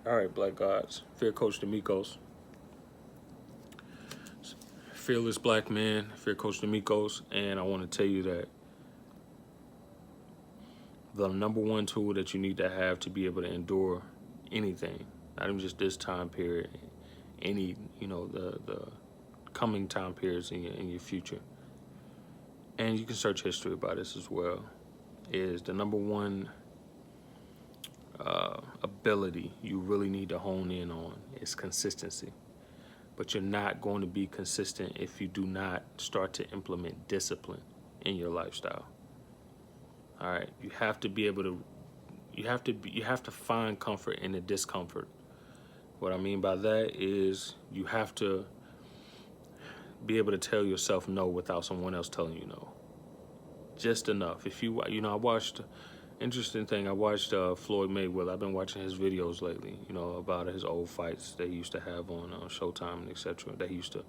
All right, Black Gods. Fear Coach Demikos. Fearless Black Man, Fear Coach Demikos. And I want to tell you that the number one tool that you need to have to be able to endure anything, not even just this time period, any, the coming time periods in your future. And you can search history about this as well, is the number one ability you really need to hone in on is consistency. But you're not going to be consistent if you do not start to implement discipline in your lifestyle. All right, you have to be able to, you have to find comfort in the discomfort. What I mean by that is you have to be able to tell yourself no without someone else telling you no. Just enough. If I watched, interesting thing, I watched Floyd Mayweather. I've been watching his videos lately, about his old fights that he used to have on Showtime and etc. That he used to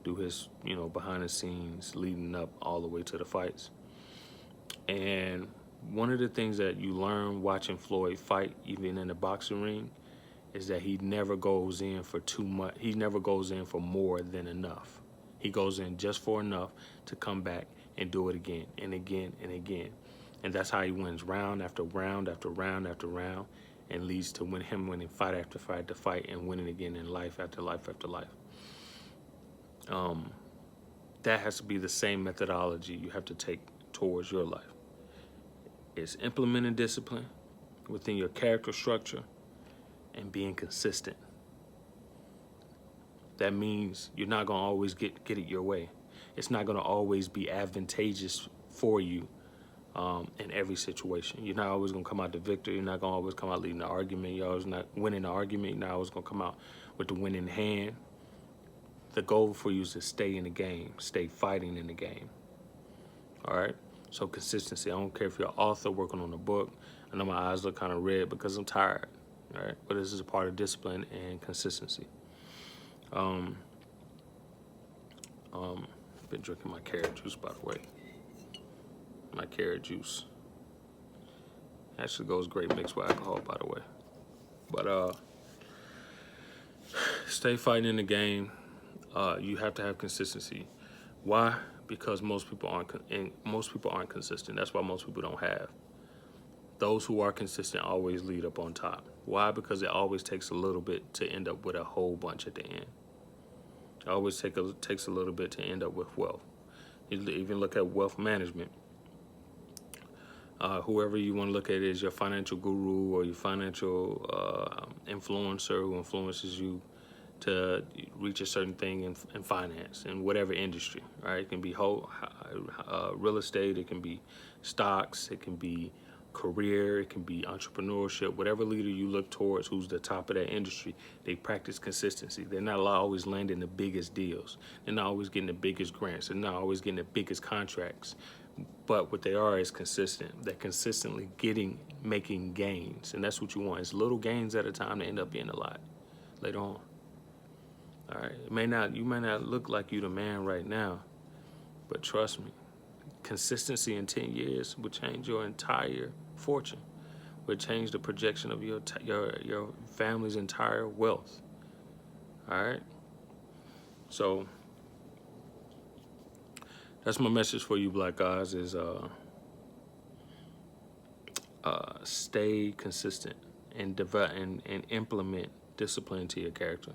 do his, behind the scenes leading up all the way to the fights. And one of the things that you learn watching Floyd fight, even in the boxing ring, is that he never goes in for too much. He never goes in for more than enough. He goes in just for enough to come back and do it again and again and again. And that's how he wins round after round after round after round, and leads to him winning fight after fight after fight and winning again in life after life after life. That has to be the same methodology you have to take towards your life. It's implementing discipline within your character structure and being consistent. That means you're not going to always get it your way. It's not going to always be advantageous for you in every situation. You're not always going to come out the victor. You're not going to always come out leading the argument. You're always not winning the argument. You're not always going to come out with the winning hand. The goal for you is to stay in the game, stay fighting in the game. All right? So consistency. I don't care if you're an author working on a book. I know my eyes look kind of red because I'm tired. All right? But this is a part of discipline and consistency. Been drinking my carrot juice, by the way. My carrot juice actually goes great mixed with alcohol, by the way. But stay fighting in the game. You have to have consistency. Why? Because most people aren't consistent. That's why most people don't have. Those who are consistent always lead up on top. Why? Because it always takes a little bit to end up with a whole bunch at the end. It always takes a little bit to end up with wealth. You even look at wealth management. Whoever you want to look at as your financial guru or your financial influencer who influences you to reach a certain thing in finance, in whatever industry, right? It can be real estate, it can be stocks, it can be career, it can be entrepreneurship. Whatever leader you look towards who's the top of that industry, they practice consistency. They're not always landing the biggest deals. They're not always getting the biggest grants. They're not always getting the biggest contracts. But what they are is consistent. They're consistently making gains. And that's what you want. It's little gains at a time that end up being a lot later on. All right. You may not look like you the man right now, but trust me, consistency in 10 years will change your entire fortune. Will change the projection of your family's entire wealth. All right. So that's my message for you, Black guys, is stay consistent and implement discipline to your character.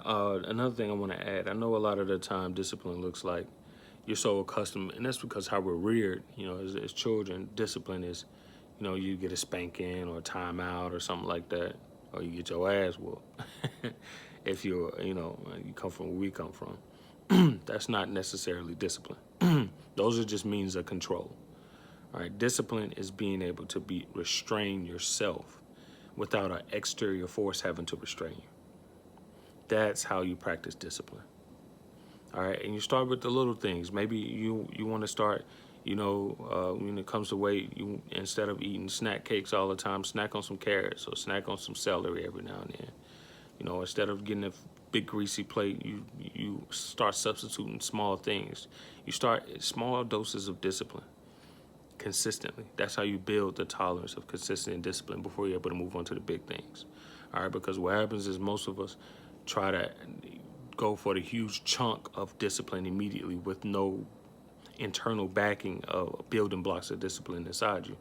Another thing I want to add, I know a lot of the time discipline looks like you're so accustomed, and that's because how we're reared, as children. Discipline is, you get a spanking or a timeout or something like that, or you get your ass whooped. If you come from where we come from. That's not necessarily discipline. Those are just means of control. All right, discipline is being able to restrain yourself without an exterior force having to restrain you. That's how you practice discipline. All right, and you start with the little things. Maybe you want to start, when it comes to weight, you, instead of eating snack cakes all the time, snack on some carrots or snack on some celery every now and then. Instead of getting a big greasy plate, you start substituting small things. You start small doses of discipline. consistently. That's how you build the tolerance of consistency and discipline before you're able to move on to the big things. All right, because what happens is most of us try to go for the huge chunk of discipline immediately with no internal backing of building blocks of discipline inside you.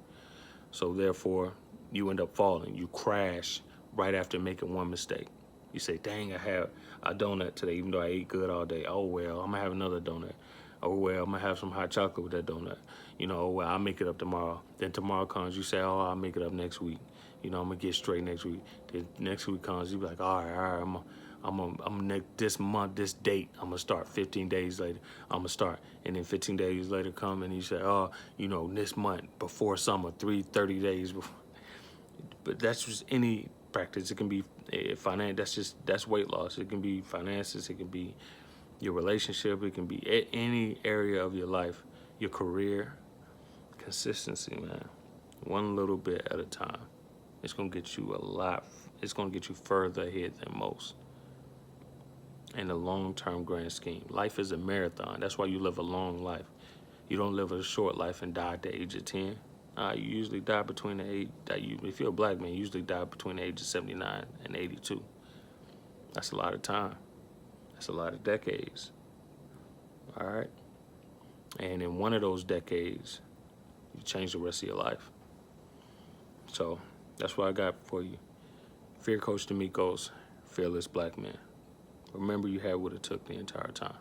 So therefore, you end up falling. You crash right after making one mistake. You say, dang, I had a donut today, even though I ate good all day. Oh, well, I'm going to have another donut. Oh, well, I'm going to have some hot chocolate with that donut. You know, oh, well, I'll make it up tomorrow. Then tomorrow comes, you say, oh, I'll make it up next week. You know, I'm going to get straight next week. Then next week comes, you be like, all right, this month, this date, I'm going to start. 15 days later, I'm going to start. And then 15 days later come and you say, oh, you know, this month, before summer, 30 days before. But that's just any practice. It can be finance. That's weight loss. It can be finances. It can be your relationship. It can be any area of your life, your career. Consistency, man. One little bit at a time. It's gonna get you a lot. It's gonna get you further ahead than most. In the long-term grand scheme, life is a marathon. That's why you live a long life. You don't live a short life and die at the age of 10. You usually die between the age that if you're a black man, you usually die between the age of 79 and 82. That's a lot of time. That's a lot of decades. All right. And in one of those decades, you change the rest of your life. So that's what I got for you. Fear Coach D'Amico's Fearless Black Man. Remember, you had what it took the entire time.